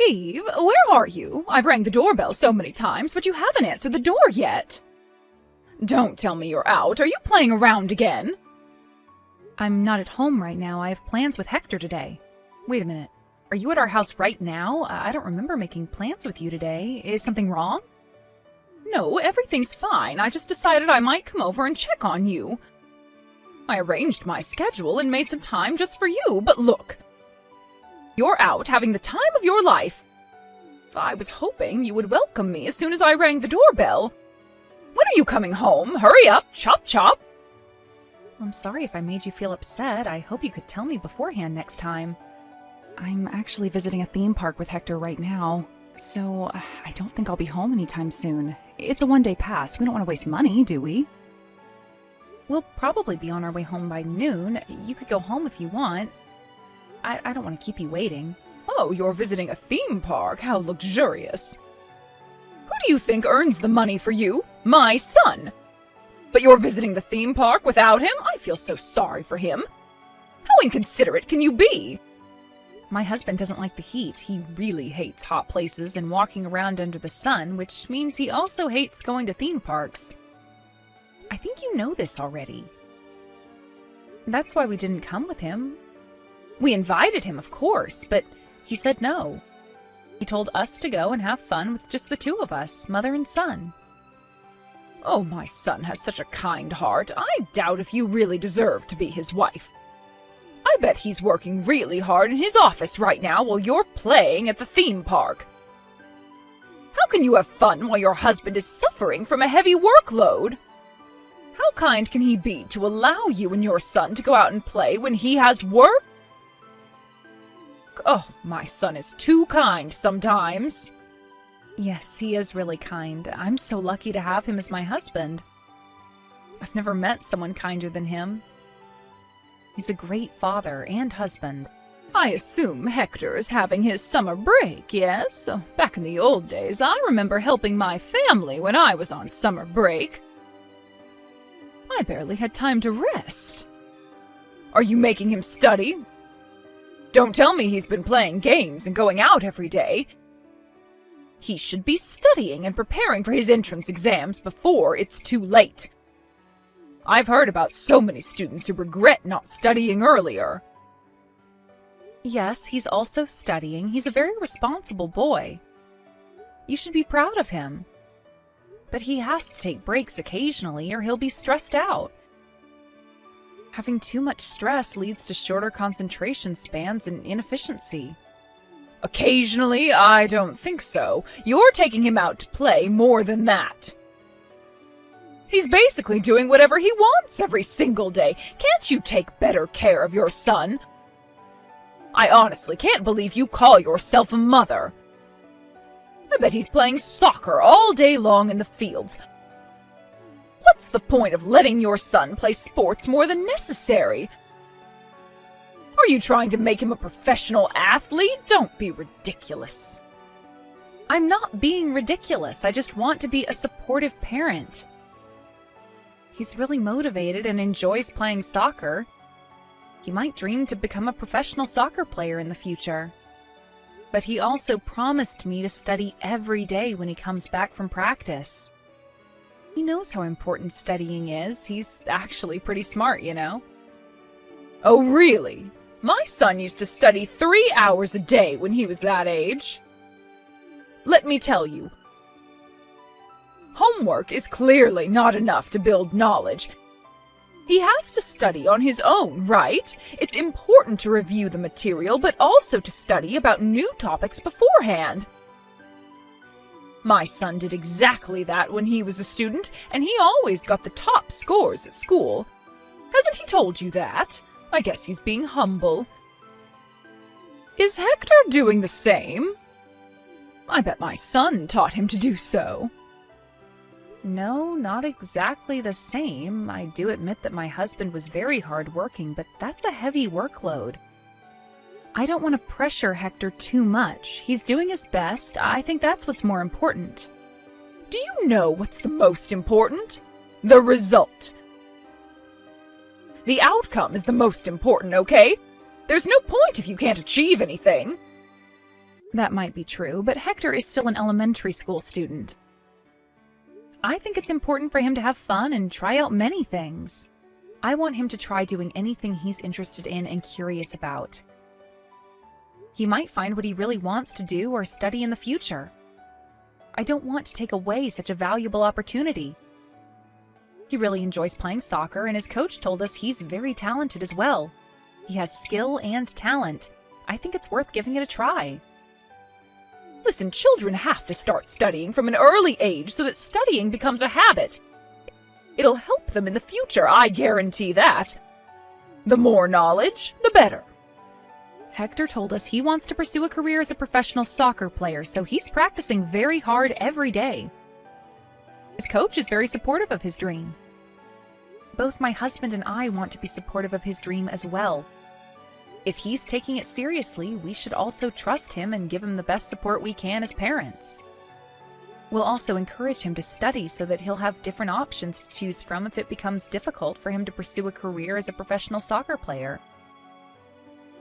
Eve, where are you? I've rang the doorbell so many times, but you haven't answered the door yet. Don't tell me you're out. Are you playing around again? I'm not at home right now. I have plans with Hector today. Wait a minute. Are you at our house right now? I don't remember making plans with you today. Is something wrong? No, everything's fine. I just decided I might come over and check on you. I arranged my schedule and made some time just for you, but look. You're out having the time of your life. I was hoping you would welcome me as soon as I rang the doorbell. When are you coming home? Hurry up, chop chop. I'm sorry if I made you feel upset. I hope you could tell me beforehand next time. I'm actually visiting a theme park with Hector right now, so I don't think I'll be home anytime soon. It's a one-day pass. We don't want to waste money, do we? We'll probably be on our way home by noon. You could go home if you want. I don't want to keep you waiting. Oh, you're visiting a theme park? How luxurious. Who do you think earns the money for you? My son. But you're visiting the theme park without him? I feel so sorry for him. How inconsiderate can you be? My husband doesn't like the heat. He really hates hot places and walking around under the sun, which means he also hates going to theme parks. I think you know this already. That's why we didn't come with him. We invited him, of course, but he said no. He told us to go and have fun with just the two of us, mother and son. Oh, my son has such a kind heart. I doubt if you really deserve to be his wife. I bet he's working really hard in his office right now while you're playing at the theme park. How can you have fun while your husband is suffering from a heavy workload? How kind can he be to allow you and your son to go out and play when he has work? Oh, my son is too kind sometimes. Yes, he is really kind. I'm so lucky to have him as my husband. I've never met someone kinder than him. He's a great father and husband. I assume Hector is having his summer break, yes? Back in the old days, I remember helping my family when I was on summer break. I barely had time to rest. Are you making him study? Don't tell me he's been playing games and going out every day. He should be studying and preparing for his entrance exams before it's too late. I've heard about so many students who regret not studying earlier. Yes, he's also studying. He's a very responsible boy. You should be proud of him. But he has to take breaks occasionally or he'll be stressed out. Having too much stress leads to shorter concentration spans and inefficiency. Occasionally? I don't think so. You're taking him out to play more than that. He's basically doing whatever he wants every single day. Can't you take better care of your son? I honestly can't believe you call yourself a mother. I bet he's playing soccer all day long in the fields. What's the point of letting your son play sports more than necessary? Are you trying to make him a professional athlete? Don't be ridiculous. I'm not being ridiculous. I just want to be a supportive parent. He's really motivated and enjoys playing soccer. He might dream to become a professional soccer player in the future. But he also promised me to study every day when he comes back from practice. He knows how important studying is. He's actually pretty smart, you know. Oh, really? My son used to study 3 hours a day when he was that age. Let me tell you, homework is clearly not enough to build knowledge. He has to study on his own, right? It's important to review the material, but also to study about new topics beforehand. My son did exactly that when he was a student, and he always got the top scores at school. Hasn't he told you that? I guess he's being humble. Is Hector doing the same? I bet my son taught him to do so. No, not exactly the same. I do admit that my husband was very hardworking, but that's a heavy workload. I don't want to pressure Hector too much. He's doing his best. I think that's what's more important. Do you know what's the most important? The result. The outcome is the most important, okay? There's no point if you can't achieve anything. That might be true, but Hector is still an elementary school student. I think it's important for him to have fun and try out many things. I want him to try doing anything he's interested in and curious about. He might find what he really wants to do or study in the future. I don't want to take away such a valuable opportunity. He really enjoys playing soccer, and his coach told us he's very talented as well. He has skill and talent. I think it's worth giving it a try. Listen, children have to start studying from an early age so that studying becomes a habit. It'll help them in the future, I guarantee that. The more knowledge, the better. Hector told us he wants to pursue a career as a professional soccer player, so he's practicing very hard every day. His coach is very supportive of his dream. Both my husband and I want to be supportive of his dream as well. If he's taking it seriously, we should also trust him and give him the best support we can as parents. We'll also encourage him to study so that he'll have different options to choose from if it becomes difficult for him to pursue a career as a professional soccer player.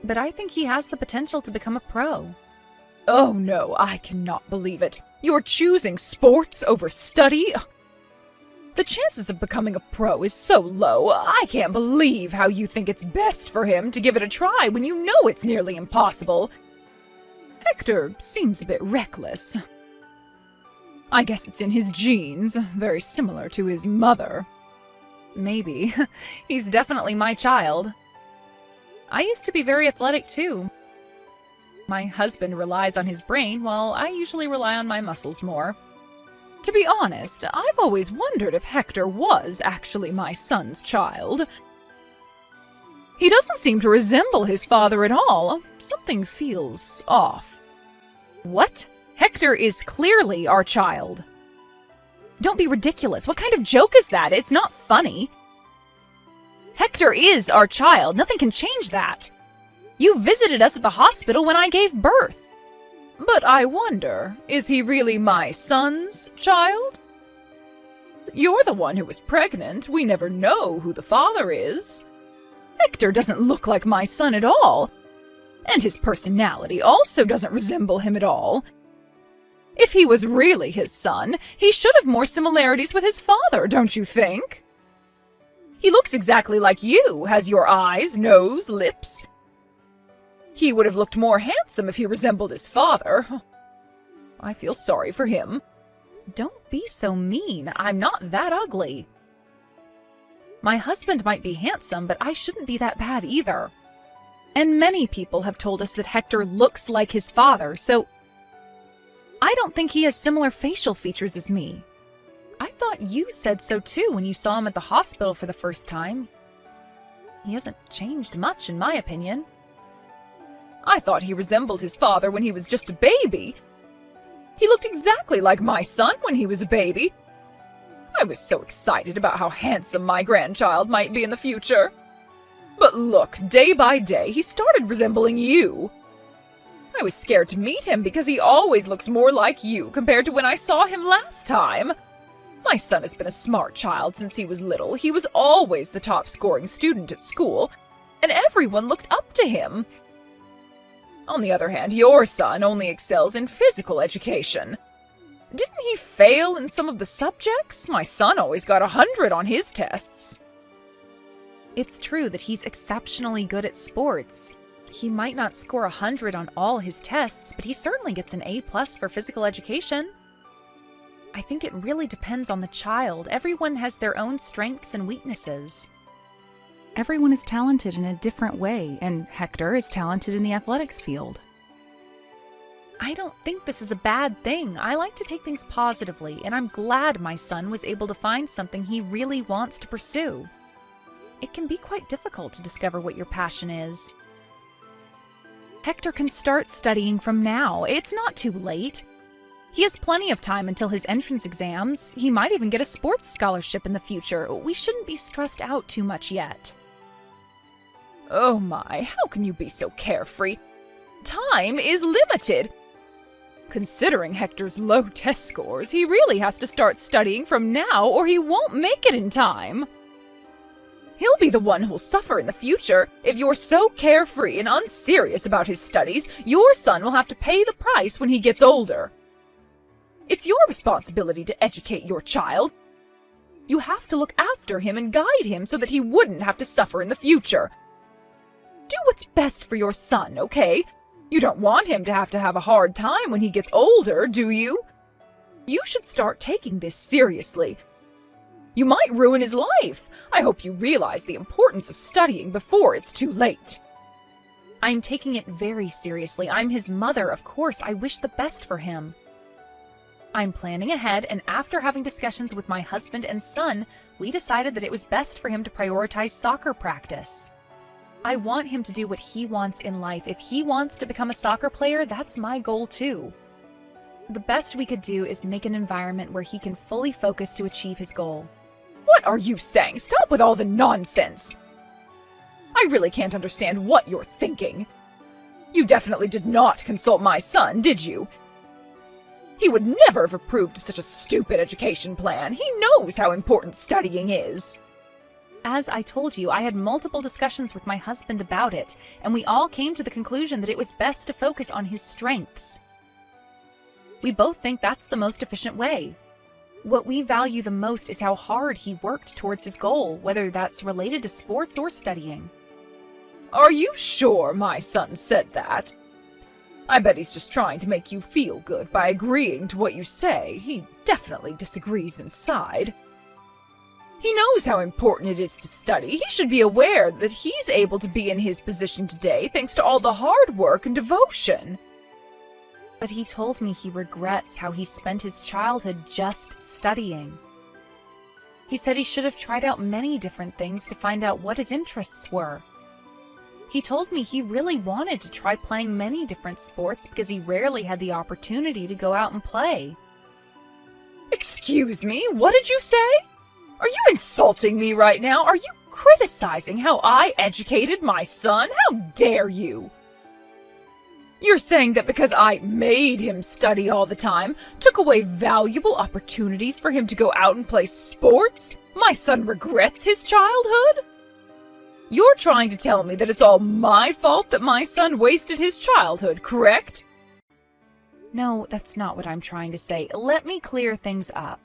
But I think he has the potential to become a pro. Oh no, I cannot believe it. You're choosing sports over study? The chances of becoming a pro is so low. I can't believe how you think it's best for him to give it a try when you know it's nearly impossible. Hector seems a bit reckless. I guess it's in his genes, very similar to his mother. Maybe. He's definitely my child. I used to be very athletic too. My husband relies on his brain, while I usually rely on my muscles more. To be honest, I've always wondered if Hector was actually my son's child. He doesn't seem to resemble his father at all. Something feels off. What? Hector is clearly our child. Don't be ridiculous. What kind of joke is that? It's not funny. Hector is our child. Nothing can change that. You visited us at the hospital when I gave birth. But I wonder, is he really my son's child? You're the one who was pregnant. We never know who the father is. Hector doesn't look like my son at all. And his personality also doesn't resemble him at all. If he was really his son, he should have more similarities with his father, don't you think? He looks exactly like you, has your eyes, nose, lips. He would have looked more handsome if he resembled his father. I feel sorry for him. Don't be so mean. I'm not that ugly. My husband might be handsome, but I shouldn't be that bad either. And many people have told us that Hector looks like his father, so I don't think he has similar facial features as me. I thought you said so too when you saw him at the hospital for the first time. He hasn't changed much, in my opinion. I thought he resembled his father when he was just a baby. He looked exactly like my son when he was a baby. I was so excited about how handsome my grandchild might be in the future. But look, day by day, he started resembling you. I was scared to meet him because he always looks more like you compared to when I saw him last time. My son has been a smart child since he was little. He was always the top-scoring student at school, and everyone looked up to him. On the other hand, your son only excels in physical education. Didn't he fail in some of the subjects? My son always got 100 on his tests. It's true that he's exceptionally good at sports. He might not score 100 on all his tests, but he certainly gets an A+ for physical education. I think it really depends on the child. Everyone has their own strengths and weaknesses. Everyone is talented in a different way, and Hector is talented in the athletics field. I don't think this is a bad thing. I like to take things positively, and I'm glad my son was able to find something he really wants to pursue. It can be quite difficult to discover what your passion is. Hector can start studying from now. It's not too late. He has plenty of time until his entrance exams. He might even get a sports scholarship in the future. We shouldn't be stressed out too much yet. Oh my, how can you be so carefree? Time is limited. Considering Hector's low test scores, he really has to start studying from now or he won't make it in time. He'll be the one who'll suffer in the future. If you're so carefree and unserious about his studies, your son will have to pay the price when he gets older. It's your responsibility to educate your child. You have to look after him and guide him so that he wouldn't have to suffer in the future. Do what's best for your son, okay? You don't want him to have a hard time when he gets older, do you? You should start taking this seriously. You might ruin his life. I hope you realize the importance of studying before it's too late. I'm taking it very seriously. I'm his mother, of course. I wish the best for him. I'm planning ahead, and after having discussions with my husband and son, we decided that it was best for him to prioritize soccer practice. I want him to do what he wants in life. If he wants to become a soccer player, that's my goal too. The best we could do is make an environment where he can fully focus to achieve his goal. What are you saying? Stop with all the nonsense! I really can't understand what you're thinking. You definitely did not consult my son, did you? He would never have approved of such a stupid education plan. He knows how important studying is. As I told you, I had multiple discussions with my husband about it, and we all came to the conclusion that it was best to focus on his strengths. We both think that's the most efficient way. What we value the most is how hard he worked towards his goal, whether that's related to sports or studying. Are you sure my son said that? I bet he's just trying to make you feel good by agreeing to what you say. He definitely disagrees inside. He knows how important it is to study. He should be aware that he's able to be in his position today thanks to all the hard work and devotion. But he told me he regrets how he spent his childhood just studying. He said he should have tried out many different things to find out what his interests were. He told me he really wanted to try playing many different sports because he rarely had the opportunity to go out and play. Excuse me, what did you say? Are you insulting me right now? Are you criticizing how I educated my son? How dare you? You're saying that because I made him study all the time, took away valuable opportunities for him to go out and play sports, my son regrets his childhood? You're trying to tell me that it's all my fault that my son wasted his childhood, correct? No, that's not what I'm trying to say. Let me clear things up.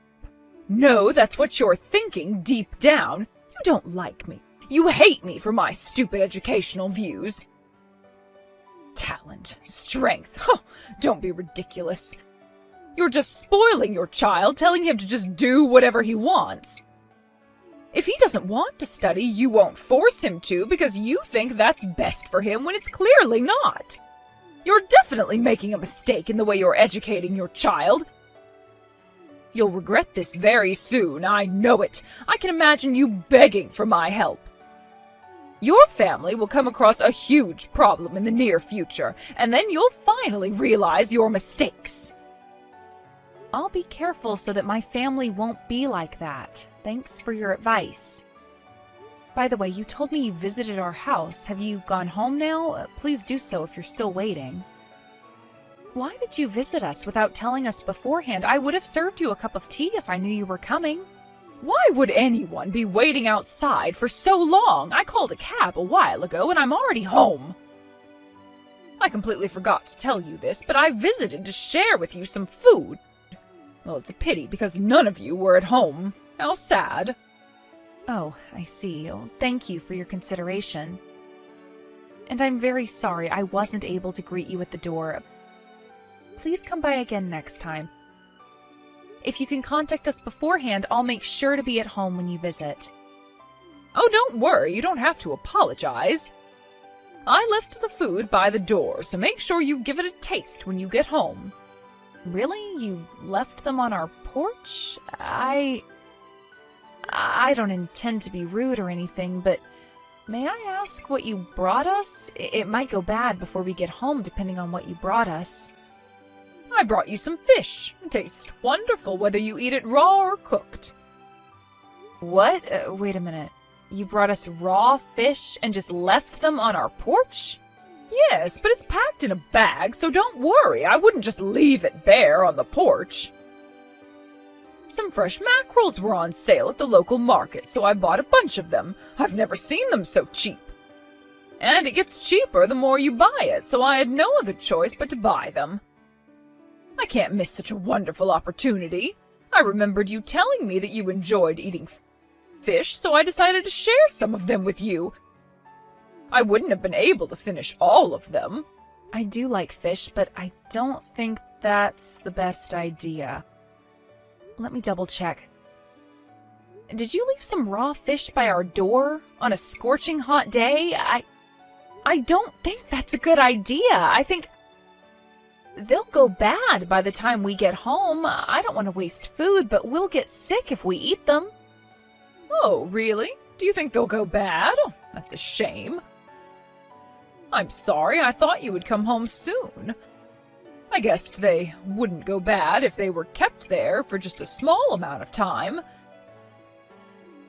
No, that's what you're thinking deep down. You don't like me. You hate me for my stupid educational views. Talent, strength, don't be ridiculous. You're just spoiling your child, telling him to just do whatever he wants. If he doesn't want to study, you won't force him to because you think that's best for him when it's clearly not. You're definitely making a mistake in the way you're educating your child. You'll regret this very soon, I know it. I can imagine you begging for my help. Your family will come across a huge problem in the near future, and then you'll finally realize your mistakes. I'll be careful so that my family won't be like that. Thanks for your advice. By the way, you told me you visited our house. Have you gone home now? Please do so if you're still waiting. Why did you visit us without telling us beforehand? I would have served you a cup of tea if I knew you were coming. Why would anyone be waiting outside for so long? I called a cab a while ago and I'm already home. I completely forgot to tell you this, but I visited to share with you some food. Well, it's a pity because none of you were at home. How sad. Oh, I see. Oh, thank you for your consideration. And I'm very sorry I wasn't able to greet you at the door. Please come by again next time. If you can contact us beforehand, I'll make sure to be at home when you visit. Oh, don't worry. You don't have to apologize. I left the food by the door, so make sure you give it a taste when you get home. Really? You left them on our porch? I don't intend to be rude or anything, but may I ask what you brought us? It might go bad before we get home, depending on what you brought us. I brought you some fish. It tastes wonderful whether you eat it raw or cooked. What? Wait a minute. You brought us raw fish and just left them on our porch? Yes, but it's packed in a bag, so don't worry. I wouldn't just leave it bare on the porch. Some fresh mackerels were on sale at the local market, so I bought a bunch of them. I've never seen them so cheap. And it gets cheaper the more you buy it, so I had no other choice but to buy them. I can't miss such a wonderful opportunity. I remembered you telling me that you enjoyed eating fish, so I decided to share some of them with you. I wouldn't have been able to finish all of them. I do like fish, but I don't think that's the best idea. Let me double check. Did you leave some raw fish by our door on a scorching hot day? I don't think that's a good idea. I think they'll go bad by the time we get home. I don't want to waste food, but we'll get sick if we eat them. Oh, really? Do you think they'll go bad? Oh, that's a shame. I'm sorry, I thought you would come home soon. I guessed they wouldn't go bad if they were kept there for just a small amount of time.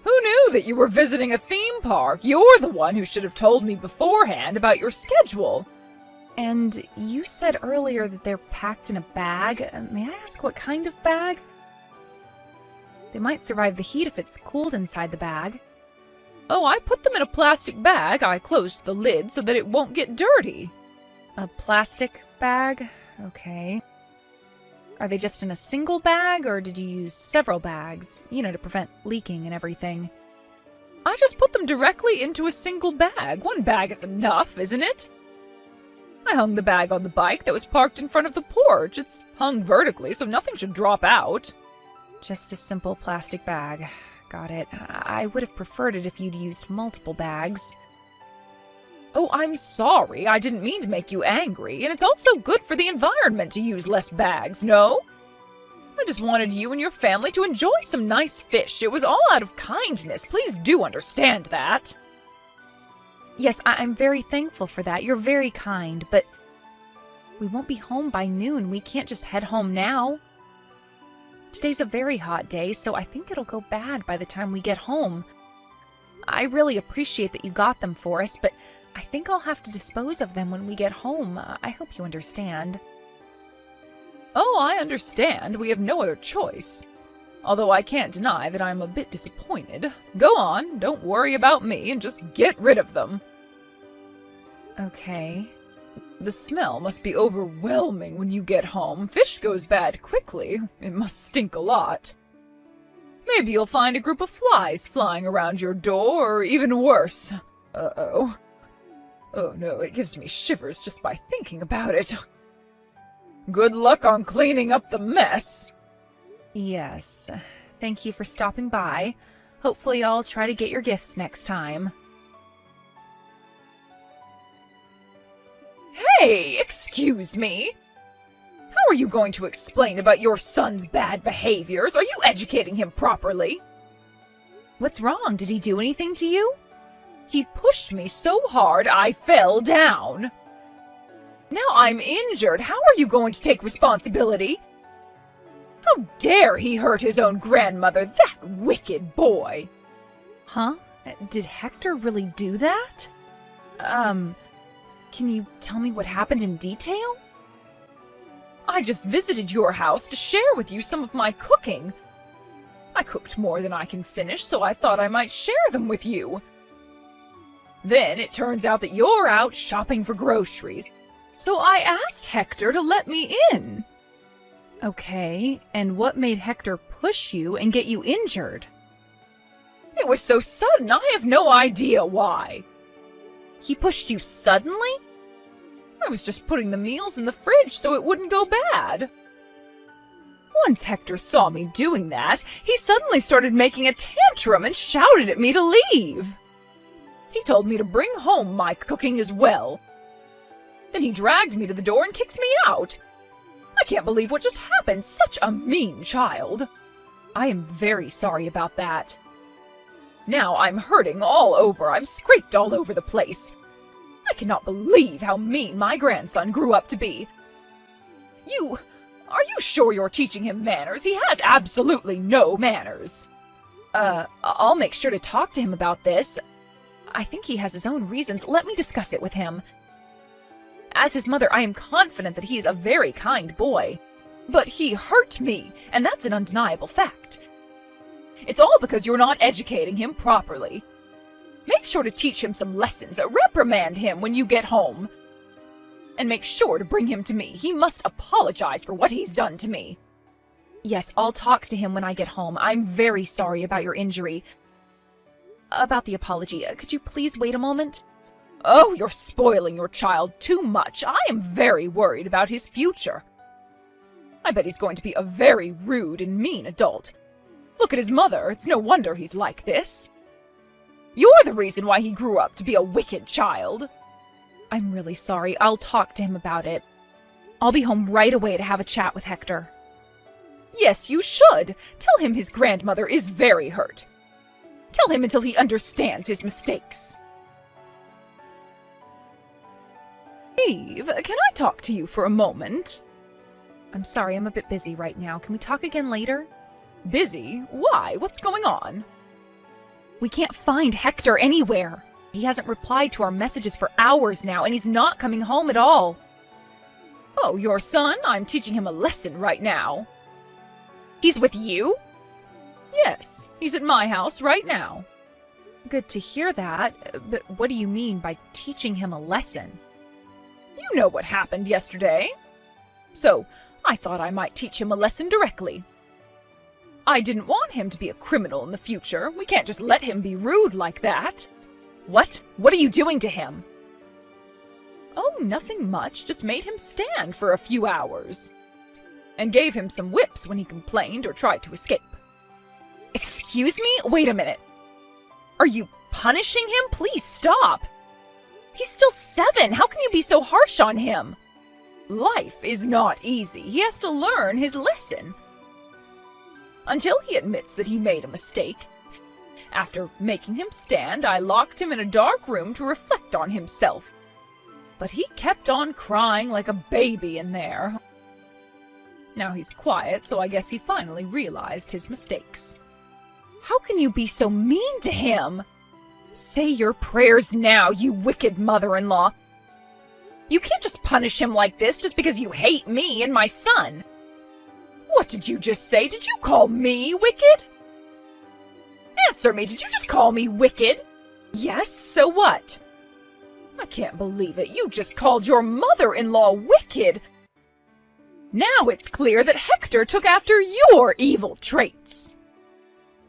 Who knew that you were visiting a theme park? You're the one who should have told me beforehand about your schedule. And you said earlier that they're packed in a bag. May I ask what kind of bag? They might survive the heat if it's cooled inside the bag. Oh, I put them in a plastic bag. I closed the lid so that it won't get dirty. A plastic bag? Okay. Are they just in a single bag, or did you use several bags, to prevent leaking and everything? I just put them directly into a single bag. One bag is enough, isn't it? I hung the bag on the bike that was parked in front of the porch. It's hung vertically, so nothing should drop out. Just a simple plastic bag. Got it. I would have preferred it if you'd used multiple bags. Oh, I'm sorry. I didn't mean to make you angry, and it's also good for the environment to use less bags, no? I just wanted you and your family to enjoy some nice fish. It was all out of kindness. Please do understand that. Yes, I'm very thankful for that. You're very kind, but we won't be home by noon. We can't just head home now. Today's a very hot day, so I think it'll go bad by the time we get home. I really appreciate that you got them for us, but I think I'll have to dispose of them when we get home. I hope you understand. Oh, I understand. We have no other choice. Although I can't deny that I'm a bit disappointed. Go on, don't worry about me, and just get rid of them. Okay. The smell must be overwhelming when you get home. Fish goes bad quickly. It must stink a lot. Maybe you'll find a group of flies flying around your door, or even worse. Uh-oh. Oh no, it gives me shivers just by thinking about it. Good luck on cleaning up the mess. Yes. Thank you for stopping by. Hopefully I'll try to get your gifts next time. Hey, excuse me. How are you going to explain about your son's bad behaviors? Are you educating him properly? What's wrong? Did he do anything to you? He pushed me so hard I fell down. Now I'm injured. How are you going to take responsibility? How dare he hurt his own grandmother, that wicked boy! Huh? Did Hector really do that? Can you tell me what happened in detail? I just visited your house to share with you some of my cooking. I cooked more than I can finish, so I thought I might share them with you. Then it turns out that you're out shopping for groceries, so I asked Hector to let me in. Okay, and what made Hector push you and get you injured? It was so sudden, I have no idea why. He pushed you suddenly? I was just putting the meals in the fridge so it wouldn't go bad. Once Hector saw me doing that, he suddenly started making a tantrum and shouted at me to leave. He told me to bring home my cooking as well. Then he dragged me to the door and kicked me out. I can't believe what just happened. Such a mean child. I am very sorry about that. Now I'm hurting all over. I'm scraped all over the place. I cannot believe how mean my grandson grew up to be. Are you sure you're teaching him manners? He has absolutely no manners. I'll make sure to talk to him about this. I think he has his own reasons. Let me discuss it with him. As his mother, I am confident that he is a very kind boy. But he hurt me, and that's an undeniable fact. It's all because you're not educating him properly. Make sure to teach him some lessons, reprimand him when you get home. And make sure to bring him to me. He must apologize for what he's done to me. Yes, I'll talk to him when I get home. I'm very sorry about your injury. About the apology, could you please wait a moment? Oh, you're spoiling your child too much. I am very worried about his future. I bet he's going to be a very rude and mean adult. Look at his mother. It's no wonder he's like this. You're the reason why he grew up to be a wicked child. I'm really sorry. I'll talk to him about it. I'll be home right away to have a chat with Hector. Yes, you should. Tell him his grandmother is very hurt. Tell him until he understands his mistakes. Eve, can I talk to you for a moment? I'm sorry, I'm a bit busy right now. Can we talk again later? Busy? Why? What's going on? We can't find Hector anywhere. He hasn't replied to our messages for hours now, and he's not coming home at all. Oh, your son? I'm teaching him a lesson right now. He's with you? Yes, he's at my house right now. Good to hear that, but what do you mean by teaching him a lesson? You know what happened yesterday. So, I thought I might teach him a lesson directly. I didn't want him to be a criminal in the future. We can't just let him be rude like that. What? What are you doing to him? Oh, nothing much. Just made him stand for a few hours. And gave him some whips when he complained or tried to escape. Excuse me? Wait a minute. Are you punishing him? Please stop. He's still 7. How can you be so harsh on him? Life is not easy. He has to learn his lesson. Until he admits that he made a mistake. After making him stand, I locked him in a dark room to reflect on himself. But he kept on crying like a baby in there. Now he's quiet, so I guess he finally realized his mistakes. How can you be so mean to him? Say your prayers now, you wicked mother-in-law. You can't just punish him like this just because you hate me and my son. What did you just say? Did you call me wicked? Answer me, did you just call me wicked? Yes, so what? I can't believe it. You just called your mother-in-law wicked. Now it's clear that Hector took after your evil traits.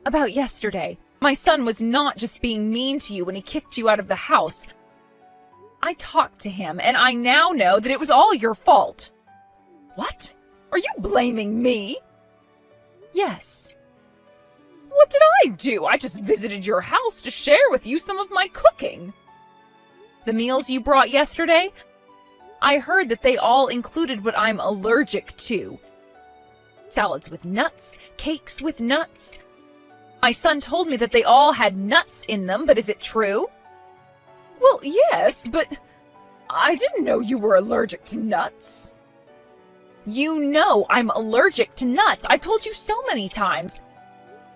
About yesterday, my son was not just being mean to you when he kicked you out of the house. I talked to him, and I now know that it was all your fault. What? Are you blaming me? Yes. What did I do? I just visited your house to share with you some of my cooking. The meals you brought yesterday? I heard that they all included what I'm allergic to. Salads with nuts, cakes with nuts. My son told me that they all had nuts in them, but is it true? Well, yes, but I didn't know you were allergic to nuts. You know I'm allergic to nuts. I've told you so many times.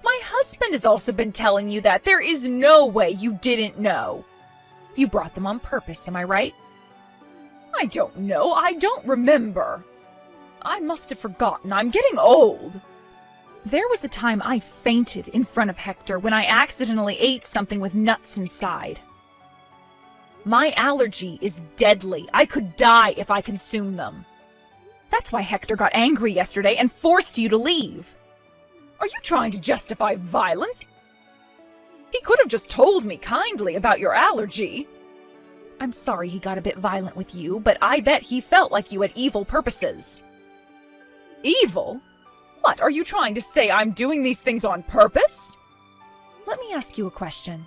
My husband has also been telling you that. There is no way you didn't know. You brought them on purpose, am I right? I don't know. I don't remember. I must have forgotten. I'm getting old. There was a time I fainted in front of Hector when I accidentally ate something with nuts inside. My allergy is deadly. I could die if I consumed them. That's why Hector got angry yesterday and forced you to leave. Are you trying to justify violence? He could have just told me kindly about your allergy. I'm sorry he got a bit violent with you, but I bet he felt like you had evil purposes. Evil? What, are you trying to say I'm doing these things on purpose? Let me ask you a question.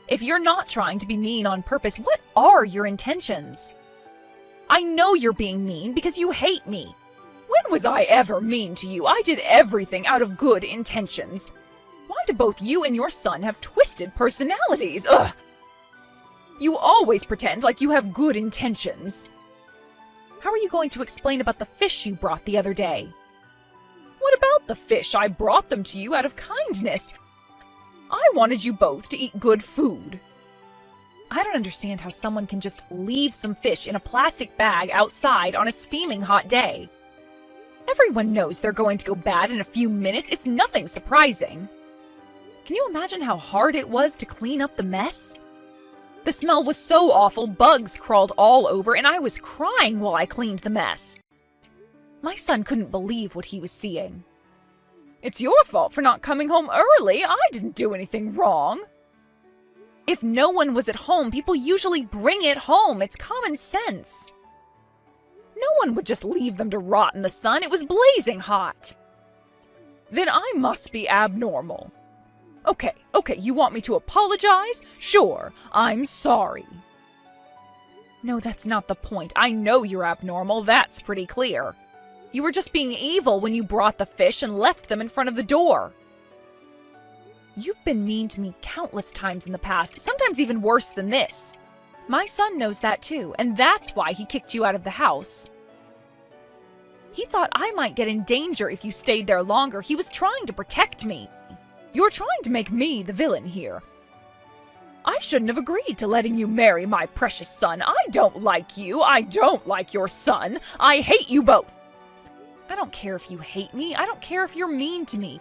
If you're not trying to be mean on purpose, what are your intentions? I know you're being mean because you hate me. When was I ever mean to you? I did everything out of good intentions. Why do both you and your son have twisted personalities? Ugh! You always pretend like you have good intentions. How are you going to explain about the fish you brought the other day? What about the fish? I brought them to you out of kindness. I wanted you both to eat good food. I don't understand how someone can just leave some fish in a plastic bag outside on a steaming hot day. Everyone knows they're going to go bad in a few minutes. It's nothing surprising. Can you imagine how hard it was to clean up the mess? The smell was so awful, bugs crawled all over, and I was crying while I cleaned the mess. My son couldn't believe what he was seeing. It's your fault for not coming home early. I didn't do anything wrong. If no one was at home, people usually bring it home. It's common sense. No one would just leave them to rot in the sun. It was blazing hot. Then I must be abnormal. Okay, you want me to apologize? Sure, I'm sorry. No, that's not the point. I know you're abnormal. That's pretty clear. You were just being evil when you brought the fish and left them in front of the door. You've been mean to me countless times in the past, sometimes even worse than this. My son knows that too, and that's why he kicked you out of the house. He thought I might get in danger if you stayed there longer. He was trying to protect me. You're trying to make me the villain here. I shouldn't have agreed to letting you marry my precious son. I don't like you. I don't like your son. I hate you both. I don't care if you hate me. I don't care if you're mean to me.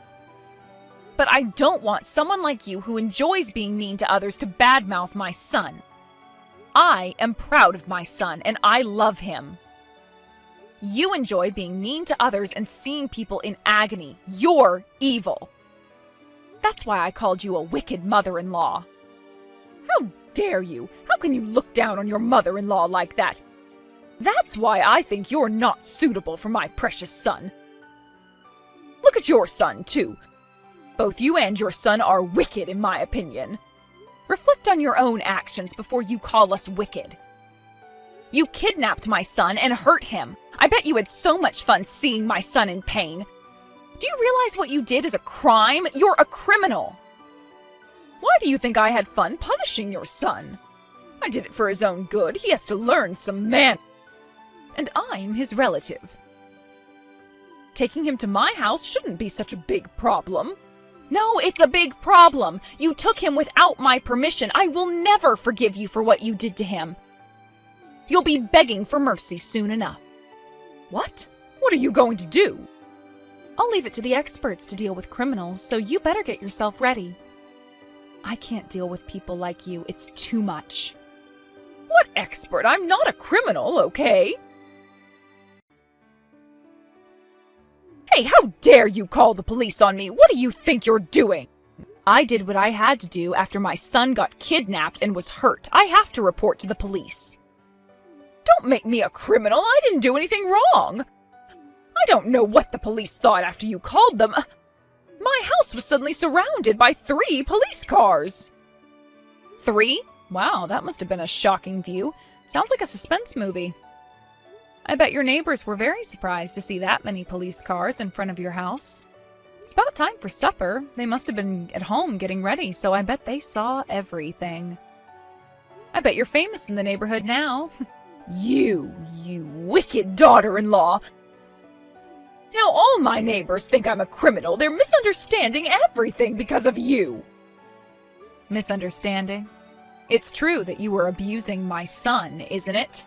But I don't want someone like you who enjoys being mean to others to badmouth my son. I am proud of my son, and I love him. You enjoy being mean to others and seeing people in agony. You're evil. That's why I called you a wicked mother-in-law. How dare you? How can you look down on your mother-in-law like that? That's why I think you're not suitable for my precious son. Look at your son, too. Both you and your son are wicked, in my opinion. Reflect on your own actions before you call us wicked. You kidnapped my son and hurt him. I bet you had so much fun seeing my son in pain. Do you realize what you did is a crime? You're a criminal. Why do you think I had fun punishing your son? I did it for his own good. He has to learn some manners. And I'm his relative. Taking him to my house shouldn't be such a big problem. No, it's a big problem. You took him without my permission. I will never forgive you for what you did to him. You'll be begging for mercy soon enough. What? What are you going to do? I'll leave it to the experts to deal with criminals, so you better get yourself ready. I can't deal with people like you. It's too much. What expert? I'm not a criminal, okay? Hey, how dare you call the police on me? What do you think you're doing? I did what I had to do after my son got kidnapped and was hurt. I have to report to the police. Don't make me a criminal. I didn't do anything wrong. I don't know what the police thought after you called them. My house was suddenly surrounded by 3 police cars. 3? Wow, that must have been a shocking view. Sounds like a suspense movie. I bet your neighbors were very surprised to see that many police cars in front of your house. It's about time for supper. They must have been at home getting ready, so I bet they saw everything. I bet you're famous in the neighborhood now. You wicked daughter-in-law. Now all my neighbors think I'm a criminal. They're misunderstanding everything because of you. Misunderstanding? It's true that you were abusing my son, isn't it?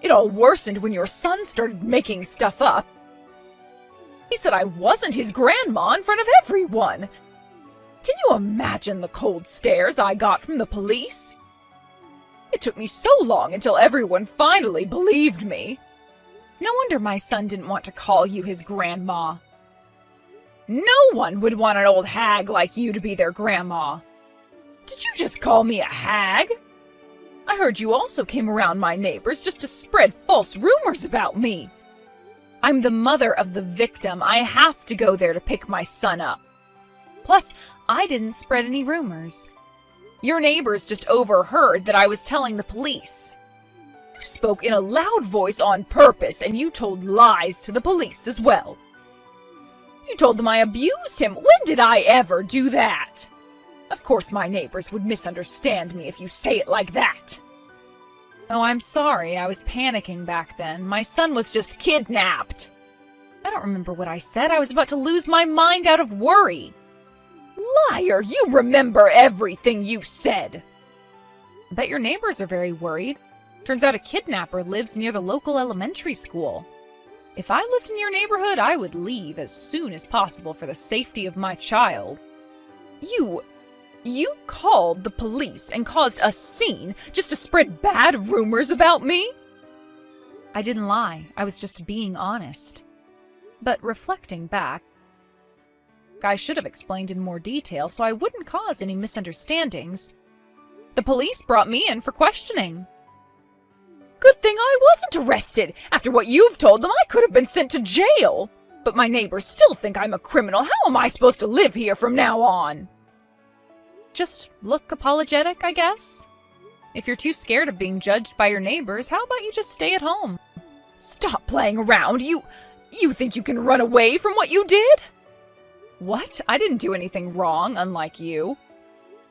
It all worsened when your son started making stuff up. He said I wasn't his grandma in front of everyone. Can you imagine the cold stares I got from the police? It took me so long until everyone finally believed me. No wonder my son didn't want to call you his grandma. No one would want an old hag like you to be their grandma. Did you just call me a hag? I heard you also came around my neighbors just to spread false rumors about me. I'm the mother of the victim. I have to go there to pick my son up. Plus, I didn't spread any rumors. Your neighbors just overheard that I was telling the police. You spoke in a loud voice on purpose, and you told lies to the police as well. You told them I abused him. When did I ever do that? Of course my neighbors would misunderstand me if you say it like that. Oh, I'm sorry. I was panicking back then. My son was just kidnapped. I don't remember what I said. I was about to lose my mind out of worry. Liar! You remember everything you said. I bet your neighbors are very worried. Turns out a kidnapper lives near the local elementary school. If I lived in your neighborhood, I would leave as soon as possible for the safety of my child. You called the police and caused a scene just to spread bad rumors about me? I didn't lie. I was just being honest. But reflecting back, I should have explained in more detail so I wouldn't cause any misunderstandings. The police brought me in for questioning. Good thing I wasn't arrested. After what you've told them, I could have been sent to jail. But my neighbors still think I'm a criminal. How am I supposed to live here from now on? Just look apologetic, I guess. If you're too scared of being judged by your neighbors, how about you just stay at home? Stop playing around. You think you can run away from what you did? What? I didn't do anything wrong, unlike you.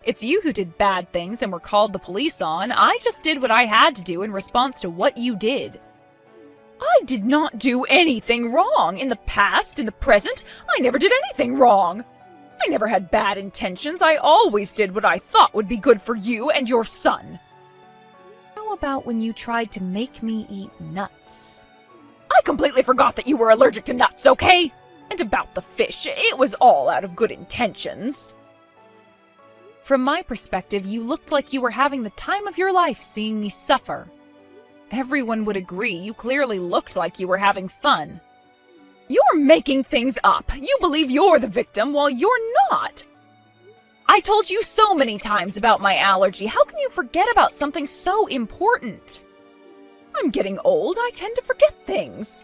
It's you who did bad things and were called the police on. I just did what I had to do in response to what you did. I did not do anything wrong. In the past, in the present, I never did anything wrong. I never had bad intentions. I always did what I thought would be good for you and your son. How about when you tried to make me eat nuts? I completely forgot that you were allergic to nuts, okay? And about the fish, it was all out of good intentions. From my perspective, you looked like you were having the time of your life seeing me suffer. Everyone would agree you clearly looked like you were having fun. You're making things up. You believe you're the victim while you're not. I told you so many times about my allergy. How can you forget about something so important? I'm getting old. I tend to forget things.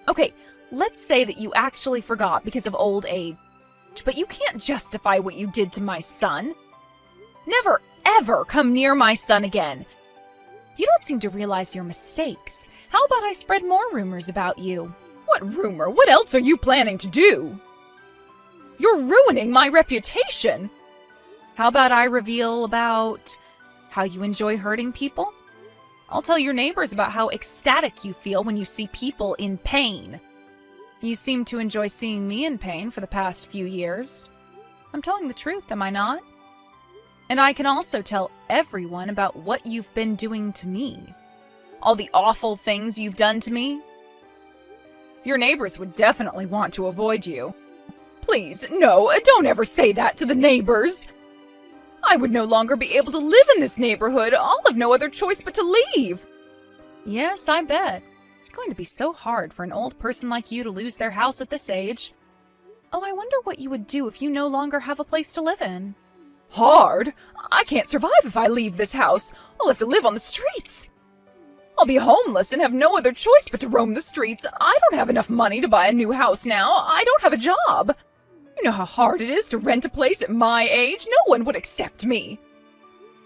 Okay, let's say that you actually forgot because of old age. But you can't justify what you did to my son. Never, ever come near my son again. You don't seem to realize your mistakes. How about I spread more rumors about you? What rumor? What else are you planning to do? You're ruining my reputation. How about I reveal about how you enjoy hurting people? I'll tell your neighbors about how ecstatic you feel when you see people in pain. You seem to enjoy seeing me in pain for the past few years. I'm telling the truth, am I not? And I can also tell everyone about what you've been doing to me. All the awful things you've done to me. Your neighbors would definitely want to avoid you. Please, no, don't ever say that to the neighbors. I would no longer be able to live in this neighborhood. I'll have no other choice but to leave. Yes, I bet. It's going to be so hard for an old person like you to lose their house at this age. Oh, I wonder what you would do if you no longer have a place to live in. Hard? I can't survive if I leave this house. I'll have to live on the streets. I'll be homeless and have no other choice but to roam the streets. I don't have enough money to buy a new house now. I don't have a job. You know how hard it is to rent a place at my age. No one would accept me.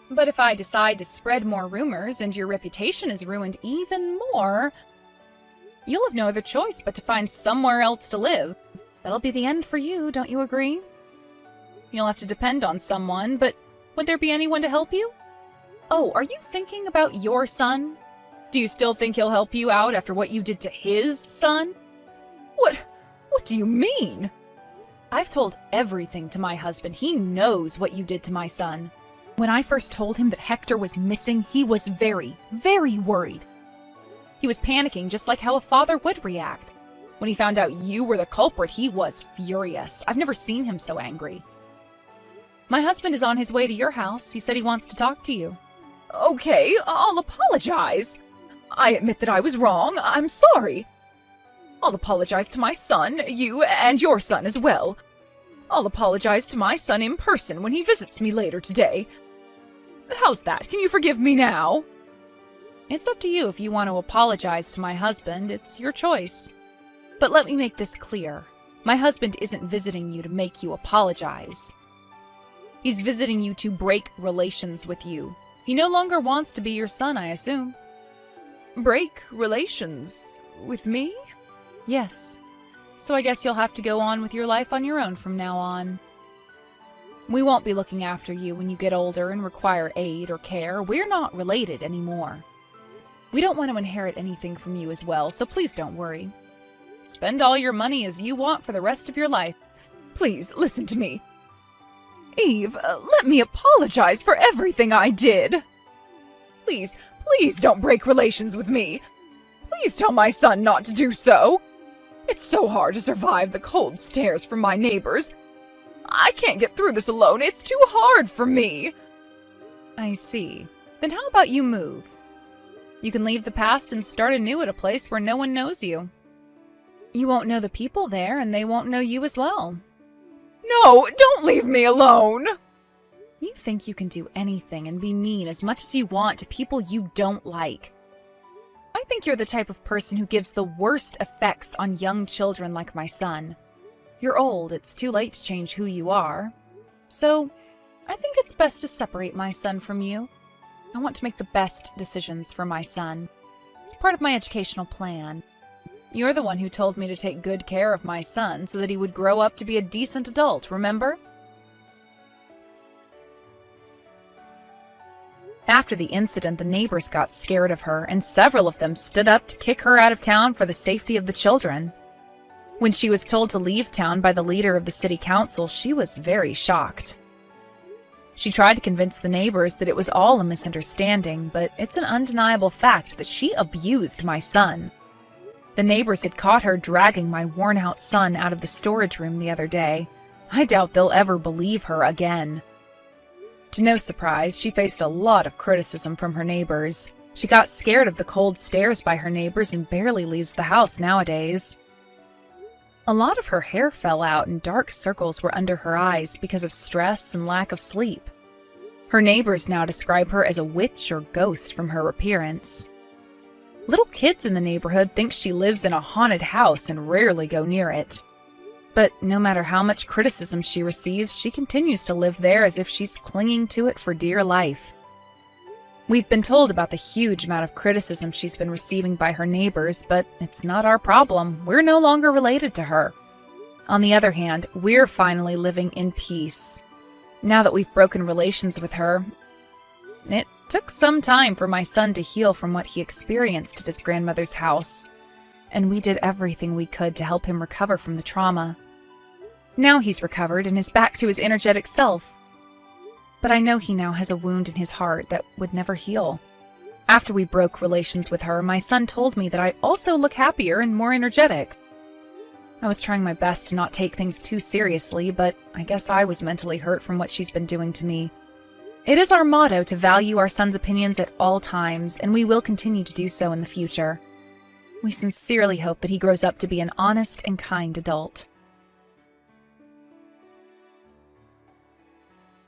But if I decide to spread more rumors and your reputation is ruined even more, you'll have no other choice but to find somewhere else to live. That'll be the end for you, don't you agree? You'll have to depend on someone, but would there be anyone to help you? Oh, are you thinking about your son? Do you still think he'll help you out after what you did to his son? What do you mean? I've told everything to my husband. He knows what you did to my son. When I first told him that Hector was missing, he was very, very worried. He was panicking just like how a father would react. When he found out you were the culprit, he was furious. I've never seen him so angry. My husband is on his way to your house. He said he wants to talk to you. Okay, I'll apologize. I admit that I was wrong. I'm sorry. I'll apologize to my son, you, and your son as well. I'll apologize to my son in person when he visits me later today. How's that? Can you forgive me now? It's up to you if you want to apologize to my husband. It's your choice. But let me make this clear. My husband isn't visiting you to make you apologize. He's visiting you to break relations with you. He no longer wants to be your son, I assume. Break relations with me? Yes. So I guess you'll have to go on with your life on your own from now on. We won't be looking after you when you get older and require aid or care. We're not related anymore. We don't want to inherit anything from you as well, so please don't worry. Spend all your money as you want for the rest of your life. Please, listen to me. Eve, let me apologize for everything I did. Please don't break relations with me. Please tell my son not to do so. It's so hard to survive the cold stares from my neighbors. I can't get through this alone. It's too hard for me. I see. Then how about you move? You can leave the past and start anew at a place where no one knows you. You won't know the people there, and they won't know you as well. No, don't leave me alone! You think you can do anything and be mean as much as you want to people you don't like. I think you're the type of person who gives the worst effects on young children like my son. You're old, it's too late to change who you are. So, I think it's best to separate my son from you. I want to make the best decisions for my son. It's part of my educational plan. You're the one who told me to take good care of my son so that he would grow up to be a decent adult, remember? After the incident, the neighbors got scared of her, and several of them stood up to kick her out of town for the safety of the children. When she was told to leave town by the leader of the city council, she was very shocked. She tried to convince the neighbors that it was all a misunderstanding, but it's an undeniable fact that she abused my son. The neighbors had caught her dragging my worn-out son out of the storage room the other day. I doubt they'll ever believe her again. To no surprise, she faced a lot of criticism from her neighbors. She got scared of the cold stares by her neighbors and barely leaves the house nowadays. A lot of her hair fell out and dark circles were under her eyes because of stress and lack of sleep. Her neighbors now describe her as a witch or ghost from her appearance. Little kids in the neighborhood think she lives in a haunted house and rarely go near it. But no matter how much criticism she receives, she continues to live there as if she's clinging to it for dear life. We've been told about the huge amount of criticism she's been receiving by her neighbors, but it's not our problem. We're no longer related to her. On the other hand, we're finally living in peace. Now that we've broken relations with her, it took some time for my son to heal from what he experienced at his grandmother's house, and we did everything we could to help him recover from the trauma. Now he's recovered and is back to his energetic self. But I know he now has a wound in his heart that would never heal. After we broke relations with her, my son told me that I also look happier and more energetic. I was trying my best to not take things too seriously, but I guess I was mentally hurt from what she's been doing to me. It is our motto to value our son's opinions at all times, and we will continue to do so in the future. We sincerely hope that he grows up to be an honest and kind adult.